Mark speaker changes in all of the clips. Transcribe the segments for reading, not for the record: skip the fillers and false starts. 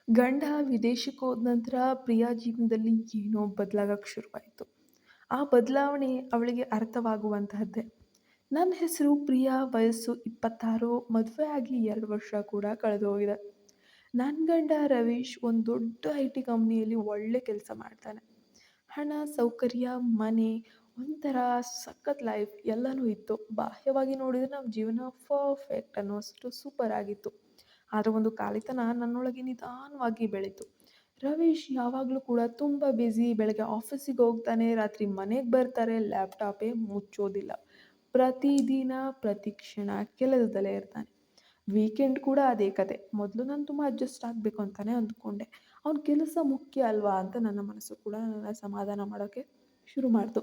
Speaker 1: ಗಂಡ ವಿದೇಶಕ್ಕೆ ಹೋದ ನಂತರ ಪ್ರಿಯಾ ಜೀವನದಲ್ಲಿ ಏನೋ ಬದಲಾಗಕ್ಕೆ ಶುರುವಾಯಿತು. ಆ ಬದಲಾವಣೆ ಅವಳಿಗೆ ಅರ್ಥವಾಗುವಂತಹದ್ದೇ. ನನ್ನ ಹೆಸರು ಪ್ರಿಯಾ, ವಯಸ್ಸು 26, ಮದುವೆ ಆಗಿ 2 ವರ್ಷ ಕೂಡ ಕಳೆದು ಹೋಗಿದೆ. ನನ್ನ ಗಂಡ ರವೀಶ್ ಒಂದು ದೊಡ್ಡ ಐ.ಟಿ ಕಂಪ್ನಿಯಲ್ಲಿ ಒಳ್ಳೆ ಕೆಲಸ ಮಾಡ್ತಾನೆ. ಹಣ, ಸೌಕರ್ಯ, ಮನೆ, ಒಂಥರ ಸಖತ್ ಲೈಫ್ ಎಲ್ಲನೂ ಇತ್ತು. ಬಾಹ್ಯವಾಗಿ ನೋಡಿದರೆ ನಮ್ಮ ಜೀವನ ಪರ್ಫೆಕ್ಟ್ ಅನ್ನುವಷ್ಟು ಸೂಪರ್ ಆಗಿತ್ತು. ಆದರೆ ಒಂದು ಕಾಲಿತನ ನನ್ನೊಳಗೆ ನಿಧಾನವಾಗಿ ಬೆಳೀತು. ರವೀಶ್ ಯಾವಾಗಲೂ ಕೂಡ ತುಂಬ ಬ್ಯುಸಿ. ಬೆಳಗ್ಗೆ ಆಫೀಸಿಗೆ ಹೋಗ್ತಾನೆ, ರಾತ್ರಿ ಮನೆಗೆ ಬರ್ತಾರೆ, ಲ್ಯಾಪ್‌ಟಾಪೇ ಮುಚ್ಚೋದಿಲ್ಲ. ಪ್ರತಿದಿನ, ಪ್ರತಿ ಕ್ಷಣ ಕೆಲಸದಲ್ಲೇ ಇರ್ತಾನೆ. ವೀಕೆಂಡ್ ಕೂಡ ಅದೇ ಕತೆ. ಮೊದಲು ನಾನು ತುಂಬ ಅಡ್ಜಸ್ಟ್ ಆಗಬೇಕು ಅಂತಾನೆ ಅಂದ್ಕೊಂಡೆ. ಅವ್ನ ಕೆಲಸ ಮುಖ್ಯ ಅಲ್ವಾ ಅಂತ ನನ್ನ ಮನಸ್ಸು ಕೂಡ ನನ್ನ ಸಮಾಧಾನ ಮಾಡೋಕ್ಕೆ ಶುರು ಮಾಡ್ತು.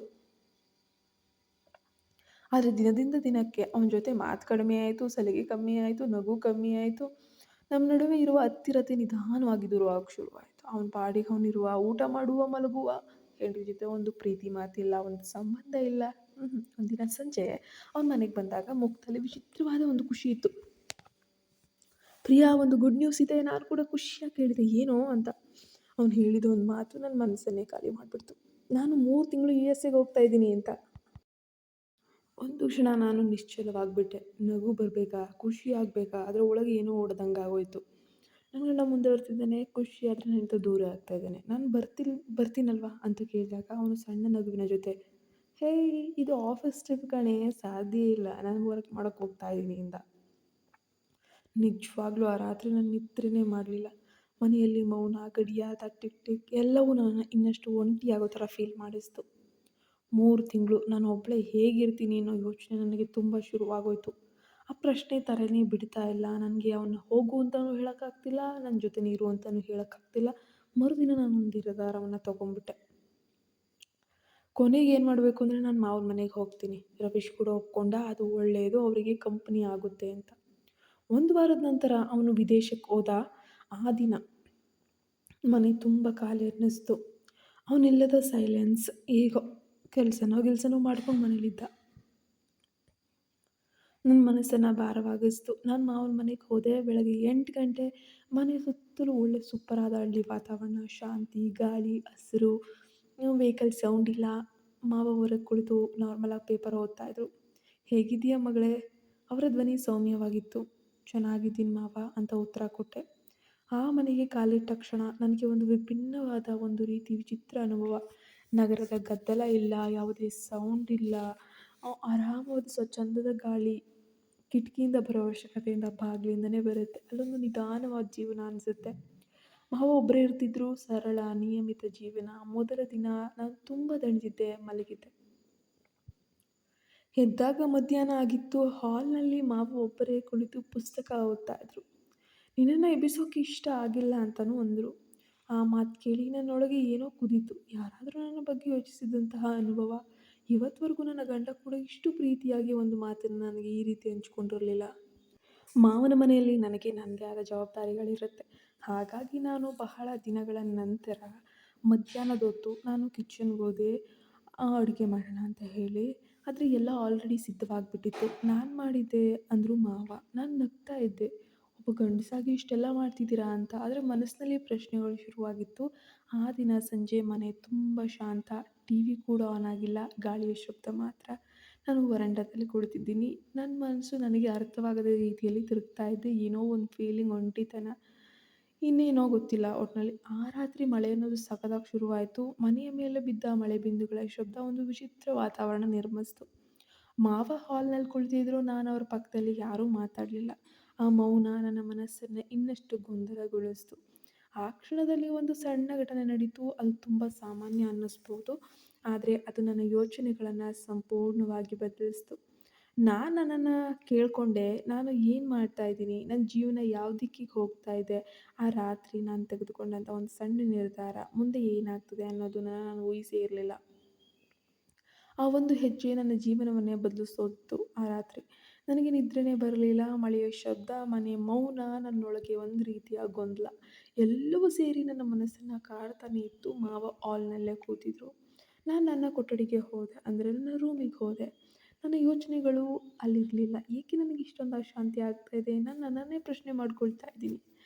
Speaker 1: ಆದರೆ ದಿನದಿಂದ ದಿನಕ್ಕೆ ಅವನ ಜೊತೆ ಮಾತು ಕಡಿಮೆ ಆಯಿತು, ಸಲಿಗೆ ಕಮ್ಮಿ ಆಯಿತು, ನಗು ಕಮ್ಮಿ ಆಯಿತು. ನಮ್ಮ ನಡುವೆ ಇರುವ ಹತ್ತಿರತೆ ನಿಧಾನವಾಗಿ ದೂರವಾಗಕ್ಕೆ ಶುರುವಾಯಿತು. ಅವನ ಪಾಡಿಗೆ ಅವನಿರುವ, ಊಟ ಮಾಡುವ, ಮಲಗುವ, ಹೆಂಡತಿ ಜೊತೆ ಒಂದು ಪ್ರೀತಿ ಮಾತಿಲ್ಲ, ಒಂದು ಸಂಬಂಧ ಇಲ್ಲ. ಒಂದಿನ ಸಂಜೆ ಅವನ ಮನೆಗೆ ಬಂದಾಗ ಮುಖದಲ್ಲಿ ವಿಚಿತ್ರವಾದ ಒಂದು ಖುಷಿ ಇತ್ತು. ಪ್ರಿಯಾ, ಒಂದು ಗುಡ್ ನ್ಯೂಸ್ ಇದೆ. ನಾನು ಕೂಡ ಖುಷಿಯಾಗಿ ಕೇಳಿದೆ, ಏನೋ ಅಂತ. ಅವ್ನು ಹೇಳಿದ ಒಂದು ಮಾತು ನನ್ನ ಮನಸ್ಸನ್ನೇ ಖಾಲಿ ಮಾಡಿಬಿಡ್ತು. ನಾನು 3 ತಿಂಗಳು USA ಗೆ ಹೋಗ್ತಾ ಇದ್ದೀನಿ ಅಂತ. ಒಂದು ಕ್ಷಣ ನಾನು ನಿಶ್ಚಲವಾಗಿಬಿಟ್ಟೆ. ನಗು ಬರಬೇಕಾ, ಖುಷಿ ಆಗಬೇಕಾ, ಅದರ ಒಳಗೆ ಏನೋ ಹೊಡೆದಂಗೆ ಆಗೋಯ್ತು. ನನ್ನ ಗಂಡ ಮುಂದೆ ಬರ್ತಿದ್ದಾನೆ, ಖುಷಿ ಆದರೆ ನನ್ನಿಂದ ದೂರ ಆಗ್ತಾ ಇದ್ದಾನೆ. ನಾನು ಬರ್ತೀನಲ್ವಾ ಅಂತ ಕೇಳಿದಾಗ ಅವನು ಸಣ್ಣ ನಗುವಿನ ಜೊತೆ, ಹೇಯ್, ಇದು ಆಫೀಸ್ ಟ್ರಿಪ್ ಕಣೆ, ಸಾಧ್ಯ ಇಲ್ಲ, ನಾನು ವರ್ಕ್ ಮಾಡೋಕ್ಕೆ ಹೋಗ್ತಾ ಇದ್ದೀನಿ ಅಂದ. ನಿಜವಾಗ್ಲೂ ಆ ರಾತ್ರಿ ನಾನು ನಿದ್ರೆನೇ ಮಾಡಲಿಲ್ಲ. ಮನೆಯಲ್ಲಿ ಮೌನ, ಗಡಿಯಾರ ಟಿಕ್ ಟಿಕ್ ಎಲ್ಲವೂ ನನ್ನ ಇನ್ನಷ್ಟು ಒಂಟಿಯಾಗೋ ಥರ ಫೀಲ್ ಮಾಡಿಸ್ತು. 3 ತಿಂಗಳು ನಾನು ಒಬ್ಬಳೇ ಹೇಗಿರ್ತೀನಿ ಅನ್ನೋ ಯೋಚನೆ ನನಗೆ ತುಂಬ ಶುರುವಾಗೋಯ್ತು. ಆ ಪ್ರಶ್ನೆ ತರನೇ ಬಿಡ್ತಾ ಇಲ್ಲ. ನನಗೆ ಅವನ್ನ ಹೋಗು ಅಂತಲೂ ಹೇಳೋಕ್ಕಾಗ್ತಿಲ್ಲ, ನನ್ನ ಜೊತೆನೇ ಇರು ಅಂತಲೂ ಹೇಳೋಕ್ಕಾಗ್ತಿಲ್ಲ. ಮರುದಿನ ನಾನೊಂದು ನಿರ್ಧಾರವನ್ನು ತೊಗೊಂಡ್ಬಿಟ್ಟೆ. ಕೊನೆಗೆ ಏನು ಮಾಡಬೇಕು ಅಂದರೆ ನಾನು ಮಾವನ ಮನೆಗೆ ಹೋಗ್ತೀನಿ. ರವೀಶ್ ಕೂಡ ಒಪ್ಕೊಂಡ. ಅದು ಒಳ್ಳೆಯದು, ಅವರಿಗೆ ಕಂಪನಿ ಆಗುತ್ತೆ ಅಂತ. 1 ವಾರದ ನಂತರ ಅವನು ವಿದೇಶಕ್ಕೆ ಹೋದ. ಆ ದಿನ ಮನೆ ತುಂಬ ಖಾಲಿ ಅನ್ನಿಸ್ತು. ಅವನಿಲ್ಲದ ಸೈಲೆನ್ಸ್, ಹೇಗೋ ಕೆಲಸನೋ ಮಾಡ್ಕೊಂಡು ಮನೇಲಿದ್ದ. ನನ್ನ ಮನಸ್ಸನ್ನು ಭಾರವಾಗಿಸ್ತು. ನಾನು ಮಾವನ ಮನೆಗೆ ಹೋದೆ. ಬೆಳಗ್ಗೆ 8 ಗಂಟೆ. ಮನೆ ಸುತ್ತಲೂ ಒಳ್ಳೆ ಸೂಪರಾದ ಹಳ್ಳಿ ವಾತಾವರಣ, ಶಾಂತಿ, ಗಾಳಿ, ಹಸಿರು, ವೆಹಿಕಲ್ ಸೌಂಡ್ ಇಲ್ಲ. ಮಾವ ಹೊರಗೆ ಕುಳಿತು ನಾರ್ಮಲಾಗಿ ಪೇಪರ್ ಓದ್ತಾಯಿದ್ರು. ಹೇಗಿದ್ದೀಯಾ ಮಗಳೇ? ಅವರ ಧ್ವನಿ ಸೌಮ್ಯವಾಗಿತ್ತು. ಚೆನ್ನಾಗಿದ್ದೀನಿ ಮಾವ ಅಂತ ಉತ್ತರ ಕೊಟ್ಟೆ. ಆ ಮನೆಗೆ ಕಾಲಿಟ್ಟ ಕ್ಷಣ ನನಗೆ ಒಂದು ವಿಭಿನ್ನವಾದ ಒಂದು ರೀತಿ ವಿಚಿತ್ರ ಅನುಭವ. ನಗರದ ಗದ್ದಲ ಇಲ್ಲ, ಯಾವುದೇ ಸೌಂಡ್ ಇಲ್ಲ, ಆರಾಮವಾದ ಸ್ವಚ್ಛಂದದ ಗಾಳಿ ಕಿಟಕಿಯಿಂದ ಬರೋ ಅವಶ್ಯಕತೆಯಿಂದ ಬಾಗಿಲಿಂದನೇ ಬರುತ್ತೆ. ಅಲ್ಲೊಂದು ನಿಧಾನವಾದ ಜೀವನ ಅನಿಸುತ್ತೆ. ಮಾವ ಒಬ್ಬರೇ ಇರ್ತಿದ್ರು. ಸರಳ, ನಿಯಮಿತ ಜೀವನ. ಮೊದಲ ದಿನ ನಾನು ತುಂಬ ದಣಿದಿದ್ದೆ, ಮಲಗಿದ್ದೆ. ಎದ್ದಾಗ ಮಧ್ಯಾಹ್ನ ಆಗಿತ್ತು. ಹಾಲ್ನಲ್ಲಿ ಮಾವ ಒಬ್ಬರೇ ಕುಳಿತು ಪುಸ್ತಕ ಓದ್ತಾಯಿದ್ರು. ನಿನ್ನನ್ನು ಎಬ್ಬಿಸೋಕೆ ಇಷ್ಟ ಆಗಿಲ್ಲ ಅಂತಲೂ ಅಂದರು. ಆ ಮಾತು ಕೇಳಿ ನನ್ನೊಳಗೆ ಏನೋ ಕುದೀತು. ಯಾರಾದರೂ ನನ್ನ ಬಗ್ಗೆ ಯೋಚಿಸಿದಂತಹ ಅನುಭವ. ಇವತ್ತುವರೆಗೂ ನನ್ನ ಗಂಡ ಕೂಡ ಇಷ್ಟು ಪ್ರೀತಿಯಾಗಿ ಒಂದು ಮಾತನ್ನು ನನಗೆ ಈ ರೀತಿ ಹಂಚ್ಕೊಂಡಿರಲಿಲ್ಲ. ಮಾವನ ಮನೆಯಲ್ಲಿ ನನಗೆ ನನ್ನದೇ ಆದ ಜವಾಬ್ದಾರಿಗಳಿರುತ್ತೆ. ಹಾಗಾಗಿ ನಾನು ಬಹಳ ದಿನಗಳ ನಂತರ ಮಧ್ಯಾಹ್ನದ ಹೊತ್ತು ನಾನು ಕಿಚನ್ಗೆ ಹೋದೆ, ಅಡುಗೆ ಮಾಡೋಣ ಅಂತ ಹೇಳಿ. ಆದರೆ ಎಲ್ಲ ಆಲ್ರೆಡಿ ಸಿದ್ಧವಾಗಿಬಿಟ್ಟಿತ್ತು. ನಾನು ಮಾಡಿದ್ದೆ ಅಂದರು ಮಾವ. ನಾನು ನಗ್ತಾ ಇದ್ದೆ. ಒಬ್ಬ ಗಂಡಸಾಗಿ ಇಷ್ಟೆಲ್ಲ ಮಾಡ್ತಿದ್ದೀರಾ ಅಂತ. ಆದರೆ ಮನಸ್ಸಿನಲ್ಲಿ ಪ್ರಶ್ನೆಗಳು ಶುರುವಾಗಿತ್ತು. ಆ ದಿನ ಸಂಜೆ ಮನೆ ತುಂಬ ಶಾಂತ. ಟಿವಿ ಕೂಡ ಆನ್ ಆಗಿಲ್ಲ, ಗಾಳಿಯ ಶಬ್ದ ಮಾತ್ರ. ನಾನು ವರಾಂಡದಲ್ಲಿ ಕುಳಿತಿದ್ದೀನಿ. ನನ್ನ ಮನಸ್ಸು ನನಗೆ ಅರ್ಥವಾಗದ ರೀತಿಯಲ್ಲಿ ತಿರುಗ್ತಾ ಇದ್ದೆ. ಏನೋ ಒಂದು ಫೀಲಿಂಗ್, ಒಂಟಿತನ, ಇನ್ನೇನೋ ಗೊತ್ತಿಲ್ಲ. ಒಟ್ಟಿನಲ್ಲಿ ಆ ರಾತ್ರಿ ಮಳೆ ಅನ್ನೋದು ಸಖತ್ತಾಗಿ ಶುರುವಾಯಿತು. ಮನೆಯ ಮೇಲೆ ಬಿದ್ದ ಮಳೆ ಬಿಂದುಗಳ ಶಬ್ದ ಒಂದು ವಿಚಿತ್ರ ವಾತಾವರಣ ನಿರ್ಮಿಸ್ತು. ಮಾವ ಹಾಲ್ನಲ್ಲಿ ಕುಳಿತಿದ್ರು. ನಾನು ಅವ್ರ ಪಕ್ಕದಲ್ಲಿ. ಯಾರೂ ಮಾತಾಡಲಿಲ್ಲ. ಆ ಮೌನ ನನ್ನ ಮನಸ್ಸನ್ನು ಇನ್ನಷ್ಟು ಗೊಂದಲಗೊಳಿಸ್ತು. ಆ ಕ್ಷಣದಲ್ಲಿ ಒಂದು ಸಣ್ಣ ಘಟನೆ ನಡೀತು. ಅದು ತುಂಬ ಸಾಮಾನ್ಯ ಅನ್ನಿಸ್ಬೋದು, ಆದರೆ ಅದು ನನ್ನ ಯೋಚನೆಗಳನ್ನು ಸಂಪೂರ್ಣವಾಗಿ ಬದಲಿಸ್ತು. ನಾನು ನನ್ನನ್ನು ಕೇಳಿಕೊಂಡೆ, ನಾನು ಏನು ಮಾಡ್ತಾ ಇದ್ದೀನಿ, ನನ್ನ ಜೀವನ ಯಾವ ದಿಕ್ಕಿಗೆ ಹೋಗ್ತಾ ಇದೆ. ಆ ರಾತ್ರಿ ನಾನು ತೆಗೆದುಕೊಂಡಂಥ ಒಂದು ಸಣ್ಣ ನಿರ್ಧಾರ ಮುಂದೆ ಏನಾಗ್ತದೆ ಅನ್ನೋದನ್ನು ನಾನು ಊಹಿಸೇ ಇರಲಿಲ್ಲ. ಆ ಒಂದು ಹೆಜ್ಜೆ ನನ್ನ ಜೀವನವನ್ನೇ ಬದಲಿಸೋದು. ಆ ರಾತ್ರಿ ನನಗೆ ನಿದ್ರೆನೇ ಬರಲಿಲ್ಲ. ಮಳೆಯ ಶಬ್ದ, ಮನೆ ಮೌನ, ನನ್ನೊಳಗೆ ಒಂದು ರೀತಿಯ ಗೊಂದಲ ಎಲ್ಲವೂ ಸೇರಿ ನನ್ನ ಮನಸ್ಸನ್ನು ಕಾಡ್ತಾನೆ ಇತ್ತು. ಮಾವ ಹಾಲ್ನಲ್ಲೇ ಕೂತಿದ್ರು. ನಾನು ನನ್ನ ಕೊಠಡಿಗೆ ಹೋದೆ, ಅಂದರೆ ನನ್ನ ರೂಮಿಗೆ ಹೋದೆ. ನನ್ನ ಯೋಚನೆಗಳು ಅಲ್ಲಿರಲಿಲ್ಲ. ಏಕೆ ನನಗೆ ಇಷ್ಟೊಂದು ಅಶಾಂತಿ ಆಗ್ತಾ ಇದೆ? ನಾನು ನನ್ನನ್ನೇ ಪ್ರಶ್ನೆ ಮಾಡ್ಕೊಳ್ತಾ ಇದ್ದೀನಿ.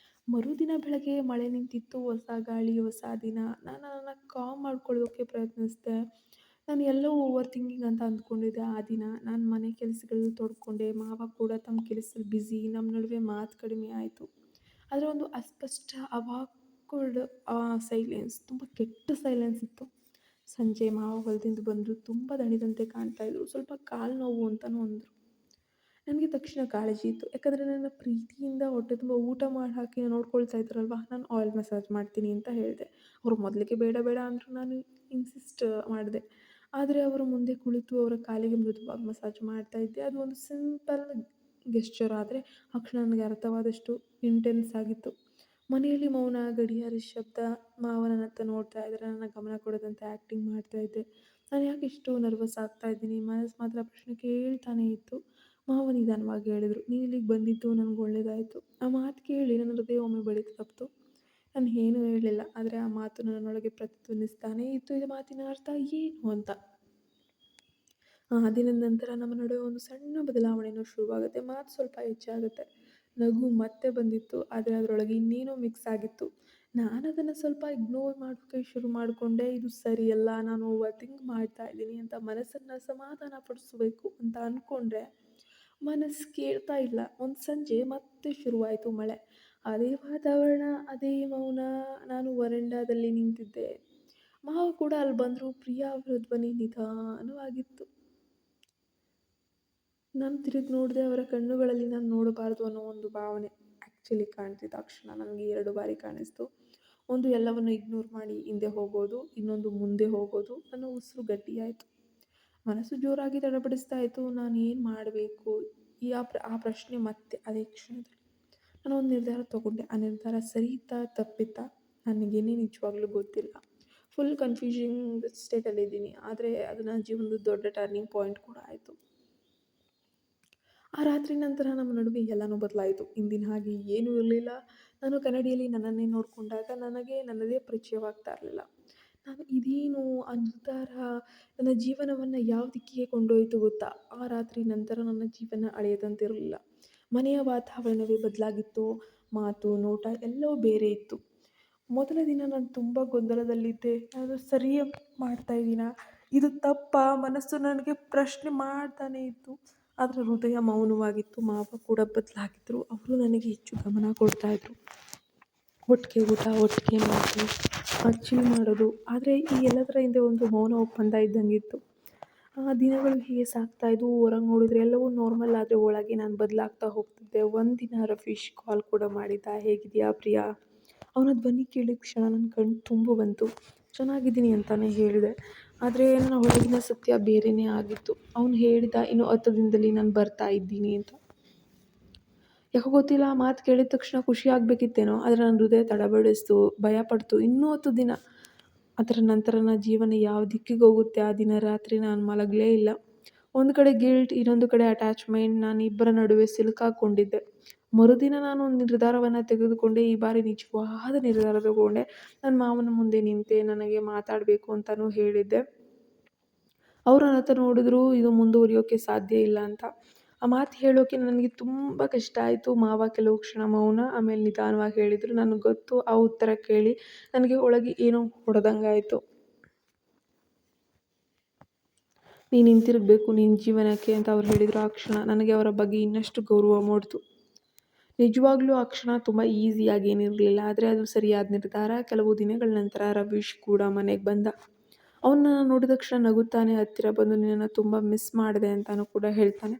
Speaker 1: ಮರುದಿನ ಬೆಳಗ್ಗೆ ಮಳೆ ನಿಂತಿತ್ತು, ಹೊಸ ಗಾಳಿ, ಹೊಸ ದಿನ. ನಾನು ನನ್ನನ್ನ ಕಾಮ್ ಮಾಡ್ಕೊಳ್ಳೋಕೆ ಪ್ರಯತ್ನಿಸಿದೆ. ನಾನು ಎಲ್ಲೋ ಓವರ್ ಥಿಂಕಿಂಗ್ ಅಂತ ಅಂದ್ಕೊಂಡಿದ್ದೆ ಆ ದಿನ. ನಾನು ಮನೆ ಕೆಲಸಗಳಲ್ಲಿ ತೊಡ್ಕೊಂಡೆ. ಮಾವ ಕೂಡ ತಮ್ಮ ಕೆಲಸದಲ್ಲಿ ಬ್ಯುಸಿ. ನಮ್ಮ ನಡುವೆ ಮಾತು ಕಡಿಮೆ ಆಯಿತು. ಆದರೆ ಒಂದು ಅಸ್ಪಷ್ಟ ಅವಾಕ್ವರ್ಡ್ ಸೈಲೆನ್ಸ್, ತುಂಬ ಕೆಟ್ಟ ಸೈಲೆನ್ಸ್ ಇತ್ತು. ಸಂಜೆ ಮಾವ ಹೊಲದಿಂದ ಬಂದರು. ತುಂಬ ದಣಿದಂತೆ ಕಾಣ್ತಾ ಇದ್ರು. ಸ್ವಲ್ಪ ಕಾಲು ನೋವು ಅಂತಲೂ ಅಂದರು. ನನಗೆ ತಕ್ಷಣ ಕಾಳಜಿ ಇತ್ತು. ಯಾಕಂದರೆ ನನ್ನ ಪ್ರೀತಿಯಿಂದ ಹೊಟ್ಟೆ ತುಂಬ ಊಟ ಮಾಡಿ ಹಾಕಿ ನೋಡ್ಕೊಳ್ತಾ ಇದ್ರಲ್ವ, ನಾನು ಆಯಿಲ್ ಮಸಾಜ್ ಮಾಡ್ತೀನಿ ಅಂತ ಹೇಳಿದೆ. ಅವರು ಮೊದಲಿಗೆ ಬೇಡ ಬೇಡ ಅಂದರು. ನಾನು ಇನ್ಸಿಸ್ಟ್ ಮಾಡಿದೆ. ಆದರೆ ಅವರು ಮುಂದೆ ಕುಳಿತು ಅವರ ಕಾಲಿಗೆ ಮೃದುವಾಗಿ ಮಸಾಜ್ ಮಾಡ್ತಾ ಇದ್ದೆ. ಅದು ಒಂದು ಸಿಂಪಲ್ ಗೆಸ್ಚರ್, ಆದರೆ ಆ ಕ್ಷಣ ನನಗೆ ಅರ್ಥವಾದಷ್ಟು ಇಂಟೆನ್ಸ್ ಆಗಿತ್ತು. ಮನೆಯಲ್ಲಿ ಮೌನ, ಗಡಿಯಾರ ಶಬ್ದ, ಮಾವ ನನ್ನತ್ತ ನೋಡ್ತಾ ಇದ್ದಾರೆ. ನನ್ನ ಗಮನ ಕೊಡದಂತೆ ಆ್ಯಕ್ಟಿಂಗ್ ಮಾಡ್ತಾ ಇದ್ದೆ. ನಾನು ಯಾಕೆ ಇಷ್ಟು ನರ್ವಸ್ ಆಗ್ತಾ ಇದ್ದೀನಿ? ಮನಸ್ಸು ಮಾತ್ರ ಪ್ರಶ್ನೆ ಕೇಳ್ತಾನೇ ಇತ್ತು. ಮಾವ ನಿಧಾನವಾಗಿ ಹೇಳಿದರು, "ನೀನು ಇಲ್ಲಿಗೆ ಬಂದಿದ್ದು ನನಗೆ ಒಳ್ಳೆಯದಾಯಿತು." ಆ ಮಾತು ಕೇಳಿ ನನ್ನ ಹೃದಯ ಒಮ್ಮೆ ಬಡಿತ ತಪ್ಪಿತು. ನಾನು ಏನೂ ಹೇಳಲಿಲ್ಲ, ಆದರೆ ಆ ಮಾತು ನನ್ನೊಳಗೆ ಪ್ರತಿಧ್ವನಿಸ್ತಾನೇ ಇತ್ತು. ಈ ಮಾತಿನ ಅರ್ಥ ಏನು ಅಂತ. ಆ ದಿನದ ನಂತರ ನಮ್ಮ ನಡುವೆ ಒಂದು ಸಣ್ಣ ಬದಲಾವಣೆಯೂ ಶುರುವಾಗುತ್ತೆ. ಮಾತು ಸ್ವಲ್ಪ ಹೆಚ್ಚಾಗುತ್ತೆ. ನಗು ಮತ್ತೆ ಬಂದಿತ್ತು, ಆದರೆ ಅದರೊಳಗೆ ಇನ್ನೇನೋ ಮಿಕ್ಸ್ ಆಗಿತ್ತು. ನಾನು ಅದನ್ನು ಸ್ವಲ್ಪ ಇಗ್ನೋರ್ ಮಾಡೋಕ್ಕೆ ಶುರು ಮಾಡಿಕೊಂಡೆ. ಇದು ಸರಿಯಲ್ಲ, ನಾನು ಓವರ್ ಥಿಂಕ್ ಮಾಡ್ತಾ ಇದ್ದೀನಿ ಅಂತ ಮನಸ್ಸನ್ನು ಸಮಾಧಾನ ಪಡಿಸಬೇಕು ಅಂತ ಅಂದ್ಕೊಂಡ್ರೆ ಮನಸ್ಸು ಕೇಳ್ತಾ ಇಲ್ಲ. ಒಂದು ಸಂಜೆ ಮತ್ತೆ ಶುರುವಾಯಿತು ಮಳೆ. ಅದೇ ವಾತಾವರಣ, ಅದೇ ಮೌನ. ನಾನು ವರಂಡಾದಲ್ಲಿ ನಿಂತಿದ್ದೆ. ಮಾವ ಕೂಡ ಅಲ್ಲಿ ಬಂದರು. ಪ್ರಿಯಾ ಅವರ ಧ್ವನಿ ನಿಧಾನವಾಗಿತ್ತು. ನಾನು ತಿರುಗಿ ನೋಡಿದೆ. ಅವರ ಕಣ್ಣುಗಳಲ್ಲಿ ನಾನು ನೋಡಬಾರ್ದು ಅನ್ನೋ ಒಂದು ಭಾವನೆ ಆ್ಯಕ್ಚುಲಿ ಕಾಣ್ತಿತ್ತು. ಆ ಕ್ಷಣ ನನಗೆ 2 ಬಾರಿ ಕಾಣಿಸ್ತು. ಒಂದು ಎಲ್ಲವನ್ನು ಇಗ್ನೋರ್ ಮಾಡಿ ಹಿಂದೆ ಹೋಗೋದು, ಇನ್ನೊಂದು ಮುಂದೆ ಹೋಗೋದು. ನನ್ನ ಉಸಿರು ಗಟ್ಟಿಯಾಯಿತು. ಮನಸ್ಸು ಜೋರಾಗಿ ತಡಬಡಿಸ್ತಾ ಇತ್ತು. ನಾನು ಏನು ಮಾಡಬೇಕು? ಆ ಪ್ರಶ್ನೆ ಮತ್ತೆ ಅದೇ ಕ್ಷಣದಲ್ಲಿ. ನಾನು ಒಂದು ನಿರ್ಧಾರ ತೊಗೊಂಡೆ. ಆ ನಿರ್ಧಾರ ಸರಿ ಇತ್ತಾ ತಪ್ಪಿತ್ತಾ ನನಗೇನೇ ನಿಜವಾಗ್ಲೂ ಗೊತ್ತಿಲ್ಲ. ಫುಲ್ ಕನ್ಫ್ಯೂಷಿಂಗ್ ಸ್ಟೇಟಲ್ಲಿದ್ದೀನಿ. ಆದರೆ ಅದು ನನ್ನ ಜೀವನದ ದೊಡ್ಡ ಟರ್ನಿಂಗ್ ಪಾಯಿಂಟ್ ಕೂಡ ಆಯಿತು. ಆ ರಾತ್ರಿ ನಂತರ ನಮ್ಮ ನಡುವೆ ಎಲ್ಲನೂ ಬದಲಾಯಿತು. ಇಂದಿನ ಹಾಗೆ ಏನೂ ಇರಲಿಲ್ಲ. ನಾನು ಕನ್ನಡಿಯಲ್ಲಿ ನನ್ನನ್ನೇ ನೋಡಿಕೊಂಡಾಗ ನನಗೆ ನನ್ನದೇ ಪರಿಚಯವಾಗ್ತಾ ಇರಲಿಲ್ಲ. ನಾನು ಇದೇನು ಆ ನಿರ್ಧಾರ ನನ್ನ ಜೀವನವನ್ನು ಯಾವ ದಿಕ್ಕಿಗೆ ಕೊಂಡೊಯ್ತು ಗೊತ್ತಾ? ಆ ರಾತ್ರಿ ನಂತರ ನನ್ನ ಜೀವನ ಅಳೆಯದಂತಿರಲಿಲ್ಲ. ಮನೆಯ ವಾತಾವರಣವೇ ಬದಲಾಗಿತ್ತು. ಮಾತು, ನೋಟ ಎಲ್ಲವೂ ಬೇರೆ ಇತ್ತು. ಮೊದಲ ದಿನ ನಾನು ತುಂಬ ಗೊಂದಲದಲ್ಲಿದ್ದೆ. ನಾನು ಸರಿಯಾಗಿ ಮಾಡ್ತಾ ಇದ್ದೀನಾ? ಇದು ತಪ್ಪಾ? ಮನಸ್ಸು ನನಗೆ ಪ್ರಶ್ನೆ ಮಾಡ್ತಾನೇ ಇತ್ತು. ಆದರೆ ಹೃದಯ ಮೌನವಾಗಿತ್ತು. ಮಾವ ಕೂಡ ಬದಲಾಗಿದ್ದರು. ಅವರು ನನಗೆ ಹೆಚ್ಚು ಗಮನ ಕೊಡ್ತಾಯಿದ್ರು. ಒಟ್ಟಿಗೆ ಊಟ, ಒಟ್ಟಿಗೆ ಮಾತು, ಚಿಲ್ ಮಾಡೋದು. ಆದರೆ ಈ ಎಲ್ಲದರ ಹಿಂದೆ ಒಂದು ಮೌನ ಒಪ್ಪಂದ ಇದ್ದಂಗಿತ್ತು. ಆ ದಿನಗಳು ಹೀಗೆ ಸಾಗ್ತಾಯಿದ್ವು. ಹೊರಗೆ ನೋಡಿದರೆ ಎಲ್ಲವೂ ನಾರ್ಮಲ್, ಆದರೆ ಒಳಗೆ ನಾನು ಬದಲಾಗ್ತಾ ಹೋಗ್ತಿದ್ದೆ. ಒಂದಿನ ರವೀಶ್ ಕಾಲ್ ಕೂಡ ಮಾಡಿದ್ದ. "ಹೇಗಿದೆಯಾ ಪ್ರಿಯಾ?" ಅವನ ಧ್ವನಿ ಕೇಳಿದ ಕ್ಷಣ ನನ್ನ ಕಣ್ಣು ತುಂಬು ಬಂತು. "ಚೆನ್ನಾಗಿದ್ದೀನಿ" ಅಂತಲೇ ಹೇಳಿದೆ. ಆದರೆ ನನ್ನ ಒಳಗಿನ ಸತ್ಯ ಬೇರೆಯೇ ಆಗಿತ್ತು. ಅವನು ಹೇಳಿದ, "ಇನ್ನು 10 ದಿನದಲ್ಲಿ ನಾನು ಬರ್ತಾ ಇದ್ದೀನಿ" ಅಂತ. ಯಾಕೋ ಗೊತ್ತಿಲ್ಲ, ಆ ಮಾತು ಕೇಳಿದ ತಕ್ಷಣ ಖುಷಿ ಆಗಬೇಕಿತ್ತೇನೋ, ಆದರೆ ನನ್ನ ಹೃದಯ ತಡಬಡಿಸ್ತು, ಭಯಪಡ್ತು. ಇನ್ನೂ 10 ದಿನ. ಅದರ ನಂತರ ನನ್ನ ಜೀವನ ಯಾವ ದಿಕ್ಕಿಗೆ ಹೋಗುತ್ತೆ? ಆ ದಿನ ರಾತ್ರಿ ನಾನು ಮಲಗಲೇ ಇಲ್ಲ. ಒಂದು ಕಡೆ ಗಿಲ್ಟ್, ಇನ್ನೊಂದು ಕಡೆ ಅಟ್ಯಾಚ್ಮೆಂಟ್. ನಾನು ಇಬ್ಬರ ನಡುವೆ ಸಿಲುಕಾಕೊಂಡಿದ್ದೆ. ಮರುದಿನ ನಾನು ಒಂದು ನಿರ್ಧಾರವನ್ನು ತೆಗೆದುಕೊಂಡೆ. ಈ ಬಾರಿ ನಿಜವಾದ ನಿರ್ಧಾರ ತಗೊಂಡೆ. ನನ್ನ ಮಾವನ ಮುಂದೆ ನಿಂತೆ ನನಗೆ ಮಾತಾಡಬೇಕು ಅಂತಲೂ ಹೇಳಿದ್ದೆ. ಅವರು ನನ್ನ ಹತ್ರ ನೋಡಿದ್ರು, ಇದು ಮುಂದುವರಿಯೋಕ್ಕೆ ಸಾಧ್ಯ ಇಲ್ಲ ಅಂತ. ಆ ಮಾತು ಹೇಳೋಕ್ಕೆ ನನಗೆ ತುಂಬ ಕಷ್ಟ ಆಯಿತು. ಮಾವ ಕೆಲವು ಕ್ಷಣ ಮೌನ, ಆಮೇಲೆ ನಿಧಾನವಾಗಿ ಹೇಳಿದರು, "ನನಗೆ ಗೊತ್ತು." ಆ ಉತ್ತರ ಕೇಳಿ ನನಗೆ ಒಳಗೆ ಏನೋ ಹೊಡೆದಂಗಾಯಿತು. "ನೀನು ಹಿಂತಿರುಗಬೇಕು ನಿನ್ನ ಜೀವನಕ್ಕೆ" ಅಂತ ಅವ್ರು ಹೇಳಿದರು. ಆ ಕ್ಷಣ ನನಗೆ ಅವರ ಬಗ್ಗೆ ಇನ್ನಷ್ಟು ಗೌರವ ಮೂಡಿತು. ನಿಜವಾಗ್ಲೂ ಆ ಕ್ಷಣ ತುಂಬ ಈಸಿಯಾಗಿ ಏನಿರಲಿಲ್ಲ, ಆದರೆ ಅದು ಸರಿಯಾದ ನಿರ್ಧಾರ. ಕೆಲವು ದಿನಗಳ ನಂತರ ರವೀಶ್ ಕೂಡ ಮನೆಗೆ ಬಂದ. ಅವನನ್ನು ನೋಡಿದ ಕ್ಷಣ ನಗುತ್ತಾನೆ ಹತ್ತಿರ ಬಂದು, "ನಿನ್ನನ್ನು ತುಂಬ ಮಿಸ್ ಮಾಡಿದೆ" ಅಂತಲೂ ಕೂಡ ಹೇಳ್ತಾನೆ.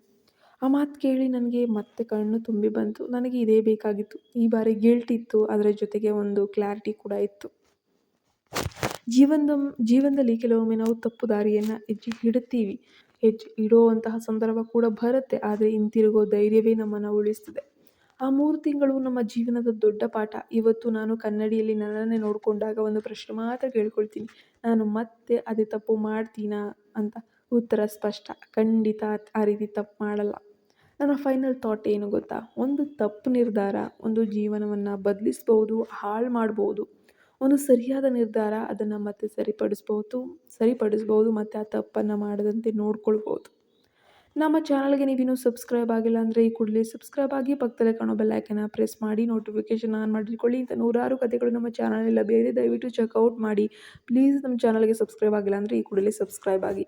Speaker 1: ಆ ಮಾತು ಕೇಳಿ ನನಗೆ ಮತ್ತೆ ಕಣ್ಣು ತುಂಬಿ ಬಂತು. ನನಗೆ ಇದೇ ಬೇಕಾಗಿತ್ತು. ಈ ಬಾರಿ ಗಿಲ್ಟ್ ಇತ್ತು, ಅದರ ಜೊತೆಗೆ ಒಂದು ಕ್ಲಾರಿಟಿ ಕೂಡ ಇತ್ತು. ಜೀವನದಲ್ಲಿ ಕೆಲವೊಮ್ಮೆ ನಾವು ತಪ್ಪು ದಾರಿಯನ್ನು ಹೆಜ್ಜೆ ಇಡುವಂತಹ ಸಂದರ್ಭ ಕೂಡ ಬರುತ್ತೆ, ಆದರೆ ಹಿಂತಿರುಗೋ ಧೈರ್ಯವೇ ನಮ್ಮನ್ನು ಉಳಿಸ್ತದೆ. ಆ 3 ತಿಂಗಳು ನಮ್ಮ ಜೀವನದ ದೊಡ್ಡ ಪಾಠ. ಇವತ್ತು ನಾನು ಕನ್ನಡಿಯಲ್ಲಿ ನನ್ನನ್ನೇ ನೋಡಿಕೊಂಡಾಗ ಒಂದು ಪ್ರಶ್ನೆ ಮಾತ್ರ ಕೇಳ್ಕೊಳ್ತೀನಿ, ನಾನು ಮತ್ತೆ ಅದೇ ತಪ್ಪು ಮಾಡ್ತೀನಾ ಅಂತ. ಉತ್ತರ ಸ್ಪಷ್ಟ, ಖಂಡಿತ ಆ ರೀತಿ ತಪ್ಪು ಮಾಡಲ್ಲ. ನನ್ನ ಫೈನಲ್ ಥಾಟ್ ಏನು ಗೊತ್ತಾ? ಒಂದು ತಪ್ಪು ನಿರ್ಧಾರ ಒಂದು ಜೀವನವನ್ನು ಬದಲಿಸ್ಬೋದು, ಹಾಳು ಮಾಡ್ಬೋದು. ಒಂದು ಸರಿಯಾದ ನಿರ್ಧಾರ ಅದನ್ನು ಮತ್ತೆ ಸರಿಪಡಿಸ್ಬೋದು ಮತ್ತು ಆ ತಪ್ಪನ್ನು ಮಾಡದಂತೆ ನೋಡ್ಕೊಳ್ಬೋದು. ನಮ್ಮ ಚಾನಲ್‌ಗೆ ನೀವಿನ್ನೂ ಸಬ್ಸ್ಕ್ರೈಬ್ ಆಗಿಲ್ಲ ಅಂದರೆ ಈ ಕೂಡಲೇ ಸಬ್ಸ್ಕ್ರೈಬ್ ಆಗಿ ಪಕ್ಕದಲ್ಲೇ ಕಾಣೋ ಬೆಲ್ ಐಕಾನ್ನ ಪ್ರೆಸ್ ಮಾಡಿ ನೋಟಿಫಿಕೇಷನ್ ಆನ್ ಮಾಡಿಟ್ಕೊಳ್ಳಿ. ಇಂಥ ನೂರಾರು ಕಥೆಗಳು ನಮ್ಮ ಚಾನಲಲ್ಲಿ ಲಭ್ಯ ಇದೆ. ದಯವಿಟ್ಟು ಚೆಕ್ಔಟ್ ಮಾಡಿ. ಪ್ಲೀಸ್ ನಮ್ಮ ಚಾನಲ್‌ಗೆ ಸಬ್ಸ್ಕ್ರೈಬ್ ಆಗಿಲ್ಲ ಅಂದರೆ ಈ ಕೂಡಲೇ ಸಬ್ಸ್ಕ್ರೈಬ್ ಆಗಿ.